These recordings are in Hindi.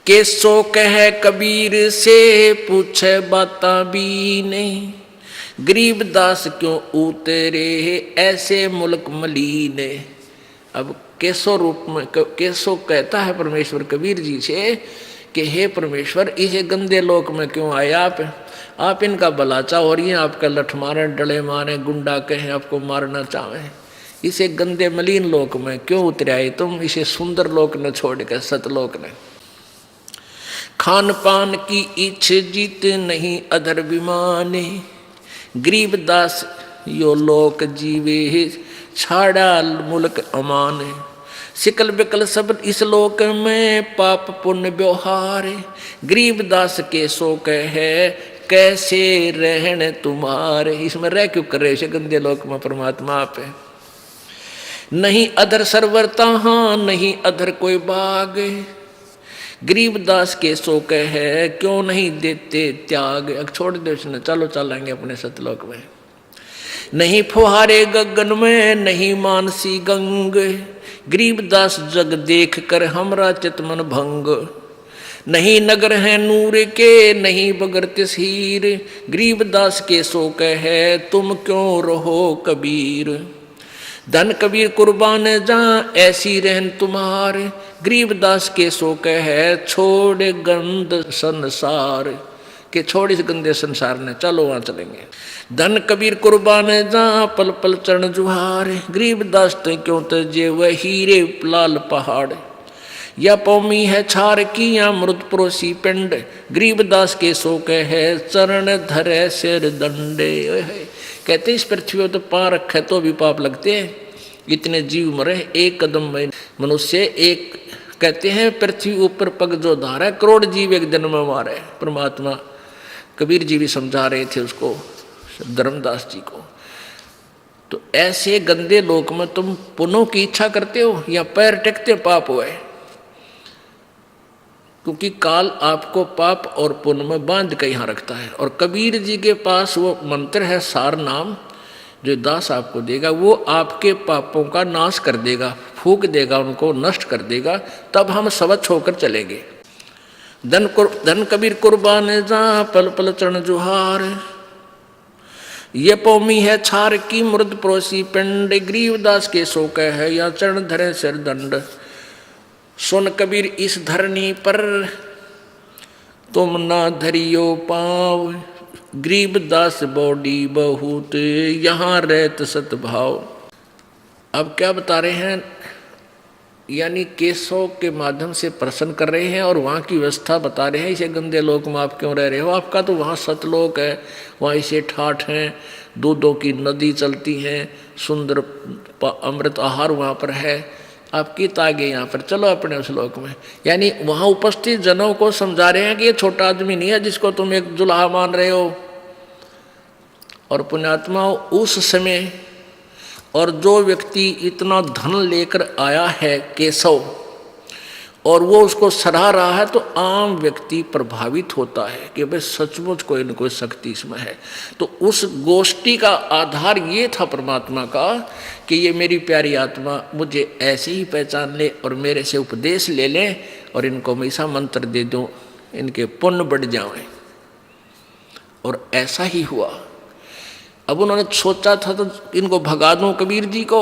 केसो कह कबीर से पूछे बाता भी नहीं, गरीबदास क्यों उतरे ऐसे मुल्क मलीने। अब केसो रूप में केसो कहता है परमेश्वर कबीर जी से कि हे परमेश्वर, इस गंदे लोक में क्यों आए आप इनका भलाचा हो रही है, आपका लठ मारे, डले मारे, गुंडा कहे, आपको मारना चाहे, इसे गंदे मलिन लोक में क्यों उतर आए तुम, इसे सुंदर लोक न छोड़ कर सतलोक ने। खान पान की इच्छ जीत नहीं अधर विमाने, गरीबदास यो लोक जीवे छाड़ा मुल्क अमाने। सिकल बिकल सब इस लोक में पाप पुण्य व्यवहार, गरीबदास के सो कहे कैसे रहने तुम्हारे। इसमें रह क्यों कर रहे हो गंदे लोक में परमात्मा आप है। नहीं अधर सरवरता हाँ नहीं अधर कोई बाग, गरीबदास के सो कहे क्यों नहीं देते त्याग। छोड़ दे उसने, चलो चलेंगे अपने सतलोक में। नहीं फुहारे गगन में नहीं मानसी गंग, गरीबदास जग देख कर हमरा चितमन भंग। नहीं नगर है नूर के नहीं बगर तस्हीर, गरीबदास के सो कहे तुम क्यों रहो कबीर। धन कबीर कुर्बान जा ऐसी रहन तुम्हार, गरीबदास के सो कहे छोड़ गंद संसार। के छोड़ इस गंदे संसार ने, चलो वहां चलेंगे। धन कबीर कुर्बान जा पल पल चरण जुहार, गरीबदास ते क्यों तजे वह हीरे लाल पहाड़। या पौमी है छार की या मृत परोसी पिंड, गरीबदास के सो कहे चरण धरे सिर दंडे। कहते इस पृथ्वी तो पा रखे तो भी पाप लगते हैं, इतने जीव मरे एक कदम में मनुष्य एक। कहते हैं पृथ्वी ऊपर पग जो धारा, करोड़ जीव एक दिन में मारे। परमात्मा कबीर जी भी समझा रहे थे उसको, धर्मदास जी को। तो ऐसे गंदे लोक में तुम पुण्यों की इच्छा करते हो या पैर टेकते पाप हुए, क्योंकि काल आपको पाप और पुण्य में बांध के यहाँ रखता है। और कबीर जी के पास वो मंत्र है सार नाम, जो दास आपको देगा, वो आपके पापों का नाश कर देगा, फूक देगा, उनको नष्ट कर देगा, तब हम स्वच्छ होकर चलेंगे। धन कबीर कुर्बान जा पल पल चरण जुहार, ये पौमी है छार की मृद परोसी पिंड, गरीबदास के सो कह है या चरण धरे सिर दंड। सुन कबीर इस धरनी पर तुम ना धरियो पाव, गरीबदास बॉडी बहुत यहाँ रहत सतभाव। अब क्या बता रहे हैं, यानी केसों के माध्यम से प्रश्न कर रहे हैं और वहाँ की व्यवस्था बता रहे हैं। इसे गंदे लोक में आप क्यों रह रहे हो, आपका तो वहाँ सतलोक है, वहाँ इसे ठाठ हैं, दूधों की नदी चलती हैं, सुंदर अमृत आहार वहाँ पर है, आपकी तागे यहाँ पर, चलो अपने उस लोक में। यानी वहाँ उपस्थित जनों को समझा रहे हैं कि ये छोटा आदमी नहीं है जिसको तुम एक जुल्हा मान रहे हो। और पुण्यात्मा उस समय, और जो व्यक्ति इतना धन लेकर आया है केशव और वो उसको सराह रहा है, तो आम व्यक्ति प्रभावित होता है कि भाई सचमुच कोई न कोई शक्ति इसमें है। तो उस गोष्ठी का आधार ये था परमात्मा का कि ये मेरी प्यारी आत्मा मुझे ऐसे ही पहचान ले और मेरे से उपदेश ले लें और इनको हमेशा मंत्र दे दूं, इनके पुण्य बढ़ जाएं। और ऐसा ही हुआ। अब उन्होंने सोचा था तो इनको भगा दूं कबीर जी को,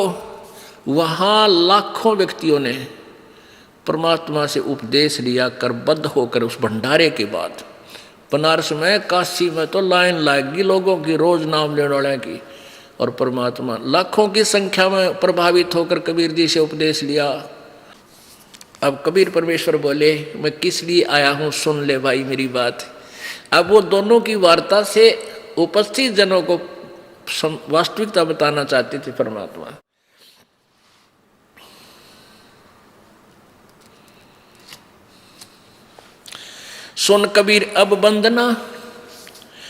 वहाँ लाखों व्यक्तियों ने परमात्मा से उपदेश लिया करबद्ध होकर उस भंडारे के बाद। बनारस में, काशी में तो लाइन लाएगी लोगों की, रोज नाम लेने वाले की, और परमात्मा लाखों की संख्या में प्रभावित होकर कबीर जी से उपदेश लिया। अब कबीर परमेश्वर बोले मैं किस लिए आया हूँ, सुन ले भाई मेरी बात। अब वो दोनों की वार्ता से उपस्थित जनों को वास्तविकता बताना चाहते थे परमात्मा। सुन कबीर अब बंदना,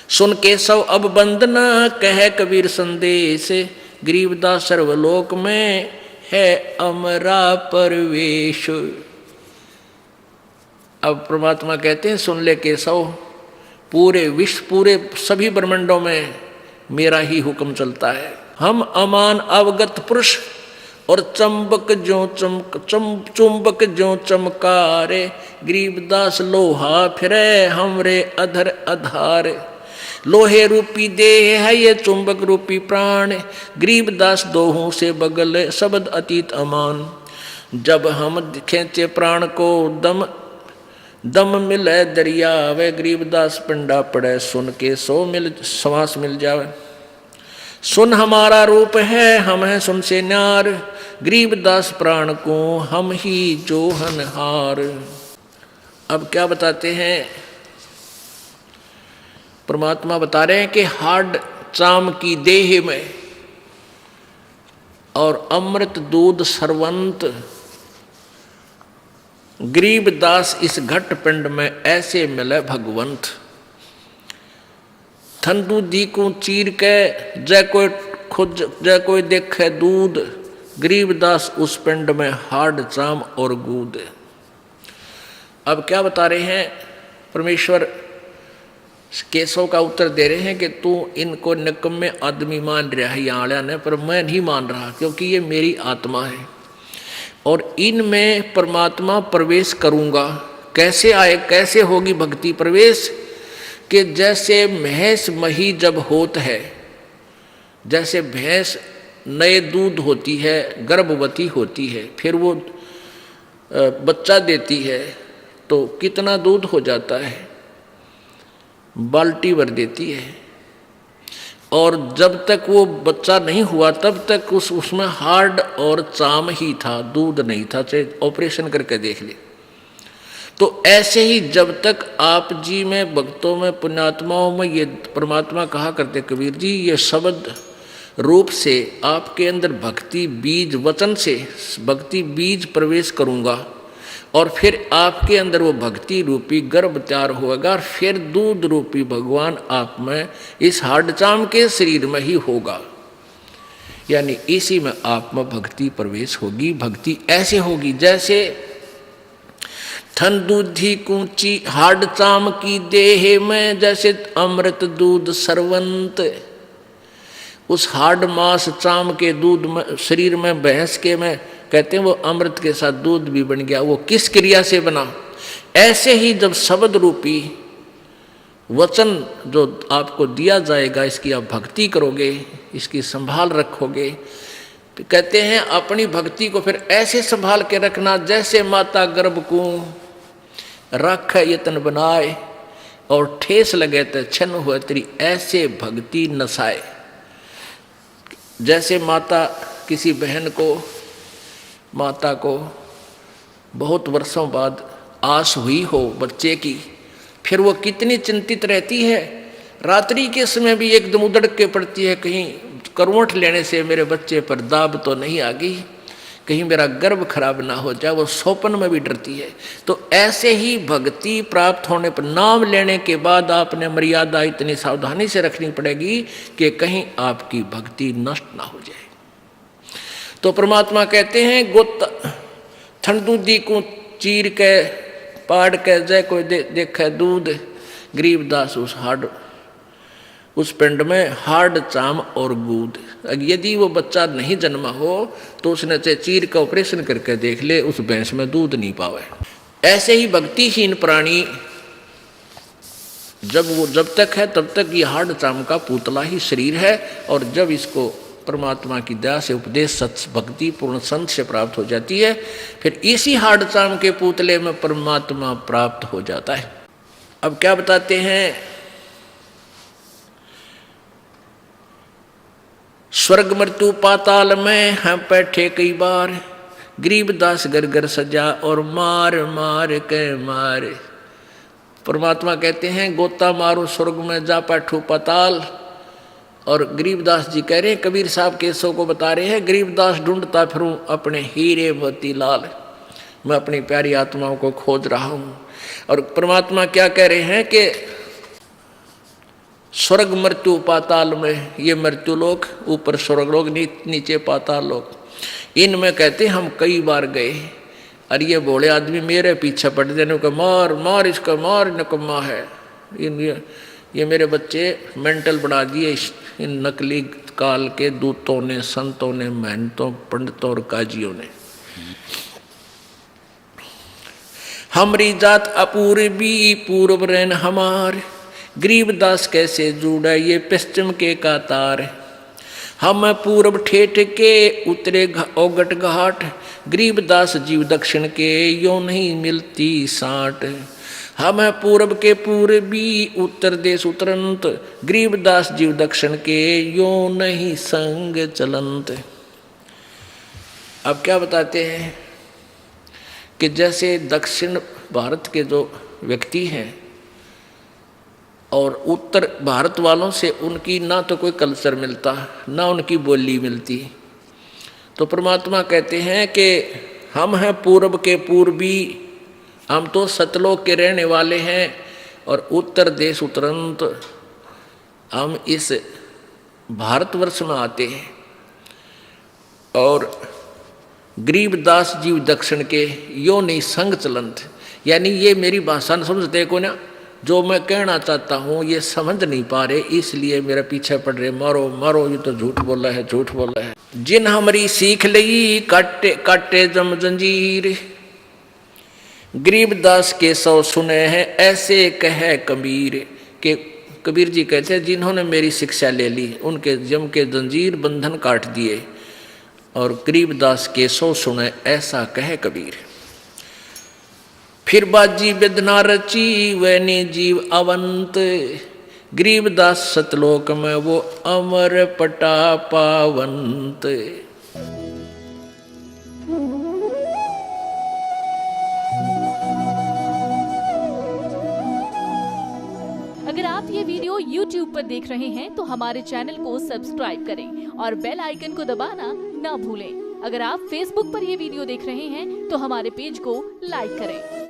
सुन केशव अब बंदना, कह कबीर संदेश, गरीबदास सर्वलोक में है अमरा परवेश। अब परमात्मा कहते हैं सुन ले केशव, पूरे विश्व, पूरे सभी ब्रह्मांडों में मेरा ही हुक्म चलता है। हम अमान अवगत पुरुष और चुंबक जो चमकारे, गरीबदास लोहा फिरे हमरे अधर अधार। लोहे रूपी देह है ये चुंबक रूपी प्राण, गरीबदास दोहों से बगल शब्द अतीत अमान। जब हम खींचे प्राण को दम दम मिले दरिया वे, गरीबदास पिंडा पड़े सुन के श्वास मिल जावे। सुन हमारा रूप है हम हैं सुन से न्यार, गरीबदास प्राण को हम ही जोहनहार। अब क्या बताते हैं, परमात्मा बता रहे हैं कि हाड चाम की देह में और अमृत दूध सरवंत, गरीबदास इस घट पिंड में ऐसे मिले भगवंत। थन दूधी को चीर के जय कोई देखे दूध, गरीबदास उस पिंड में हाड चाम और गूद। अब क्या बता रहे हैं, परमेश्वर केशव का उत्तर दे रहे हैं कि तू इनको निकम्मे आदमी मान रहा है यहाँ वाला ने, पर मैं नहीं मान रहा क्योंकि ये मेरी आत्मा है और इनमें परमात्मा प्रवेश करूँगा। कैसे आए, कैसे होगी भक्ति प्रवेश, कि जैसे भैंस मही जब होत है, जैसे भैंस नए दूध होती है, गर्भवती होती है, फिर वो बच्चा देती है तो कितना दूध हो जाता है, बाल्टी भर देती है। और जब तक वो बच्चा नहीं हुआ तब तक उसमें हार्ड और चाम ही था, दूध नहीं था, चाहे ऑपरेशन करके देख ले। तो ऐसे ही जब तक आप जी में, भक्तों में, पुण्यात्माओं में ये परमात्मा कहा करते कबीर जी, ये शब्द रूप से आपके अंदर भक्ति बीज, वचन से भक्ति बीज प्रवेश करूँगा और फिर आपके अंदर वो भक्ति रूपी गर्भ तैयार होगा और फिर दूध रूपी भगवान आप में इस हाडचाम के शरीर में ही होगा, यानी इसी में आप में भक्ति प्रवेश होगी। भक्ति ऐसे होगी जैसे थन दूधी कूची हाड चाम की देह में, जैसे अमृत दूध सरवंत। उस हाड मास चाम के दूध में, शरीर में भैंस के में कहते हैं वो अमृत के साथ दूध भी बन गया। वो किस क्रिया से बना, ऐसे ही जब शब्द रूपी वचन जो आपको दिया जाएगा, इसकी आप भक्ति करोगे, इसकी संभाल रखोगे, तो कहते हैं अपनी भक्ति को फिर ऐसे संभाल के रखना जैसे माता गर्भ को रख यतन बनाए और ठेस लगे तो छन हुए तेरी ऐसे भक्ति नसाए। जैसे माता किसी बहन को, माता को बहुत वर्षों बाद आस हुई हो बच्चे की, फिर वो कितनी चिंतित रहती है, रात्रि के समय भी एकदम उधड़ के पड़ती है, कहीं करवट लेने से मेरे बच्चे पर दाब तो नहीं आ गई, कहीं मेरा गर्भ खराब ना हो जाए, वो सोपन में भी डरती है। तो ऐसे ही भक्ति प्राप्त होने पर, नाम लेने के बाद आपने मर्यादा इतनी सावधानी से रखनी पड़ेगी कि कहीं आपकी भक्ति नष्ट ना हो जाए। तो परमात्मा कहते हैं गोता ठंडूदी को चीर के पाड़ के जय कोई देखे दूध, गरीबदास उस पिंड में हाड चाम और गूद। यदि वो बच्चा नहीं जन्मा हो तो उसने चाहे चीर का ऑपरेशन करके देख ले, उस भैंस में दूध नहीं पावे। ऐसे ही भक्तिहीन प्राणी जब तक है तब तक ये हाड चाम का पुतला ही शरीर है, और जब इसको परमात्मा की दया से उपदेश सत्य भक्ति पूर्ण संत से प्राप्त हो जाती है, फिर इसी हाड चाम के पुतले में परमात्मा प्राप्त हो जाता है। अब क्या बताते हैं, स्वर्ग मृत्यु पाताल में हैं बैठे कई बार, गरीबदास घर घर सजा और मार मार के मारे। परमात्मा कहते हैं गोता मारो स्वर्ग में जा बैठो पाताल, और गरीबदास जी कह रहे हैं, कबीर साहब केसों को बता रहे हैं, गरीबदास ढूंढता फिरूं अपने हीरे मोती लाल, मैं अपनी प्यारी आत्माओं को खोज रहा हूँ। और परमात्मा क्या कह रहे हैं कि स्वर्ग मृत्यु पाताल में, ये मृत्यु लोक, ऊपर स्वर्ग लोक, नीचे पाताल लोक, इनमें कहते हम कई बार गए, और ये भोले आदमी मेरे पीछे पड़ देने को मार मार, इसका मार निकम्मा है, ये मेरे बच्चे मेंटल बना दिए इन नकली काल के दूतों ने, संतों ने, महंतों, पंडितों और काजियों ने। हमरी जात अपूर्वी पूर्व रैन हमार, गरीबदास कैसे जुड़ा ये पश्चिम के कातार। हम पूर्व ठेठ के उतरे ओगट घाट, गरीबदास जीव दक्षिण के यो नहीं मिलती साट। हम पूर्व के पूर्वी उत्तर देश उतरंत, गरीबदास जीव दक्षिण के यो नहीं संग चलंत। अब क्या बताते हैं कि जैसे दक्षिण भारत के जो व्यक्ति हैं और उत्तर भारत वालों से उनकी ना तो कोई कल्चर मिलता, ना उनकी बोली मिलती, तो परमात्मा कहते हैं कि हम हैं पूर्व के पूर्वी, हम तो सतलोक के रहने वाले हैं और उत्तर देश उतरंत हम इस भारतवर्ष में आते हैं। और गरीबदास जीव दक्षिण के यो नहीं संग चलंत, यानी ये मेरी भाषा न समझते को ना, जो मैं कहना चाहता हूँ ये समझ नहीं पा रहे, इसलिए मेरे पीछे पड़ रहे, मारो मारो, ये तो झूठ बोला है, झूठ बोला है। जिन हमारी सीख लई काटे काटे जम जंजीर, गरीबदास के सौ सुने हैं ऐसे कहे कबीर। के कबीर जी कहते हैं जिन्होंने मेरी शिक्षा ले ली उनके जम के जंजीर बंधन काट दिए, और गरीबदास के सौ सुने ऐसा कहे कबीर। फिर बाजी वेदना रची वैनी जीव अवंत, गरीबदास सतलोक में वो अमर पटा पावंत। अगर आप ये वीडियो YouTube पर देख रहे हैं तो हमारे चैनल को सब्सक्राइब करें और बेल आइकन को दबाना ना भूलें। अगर आप Facebook पर ये वीडियो देख रहे हैं तो हमारे पेज को लाइक करें।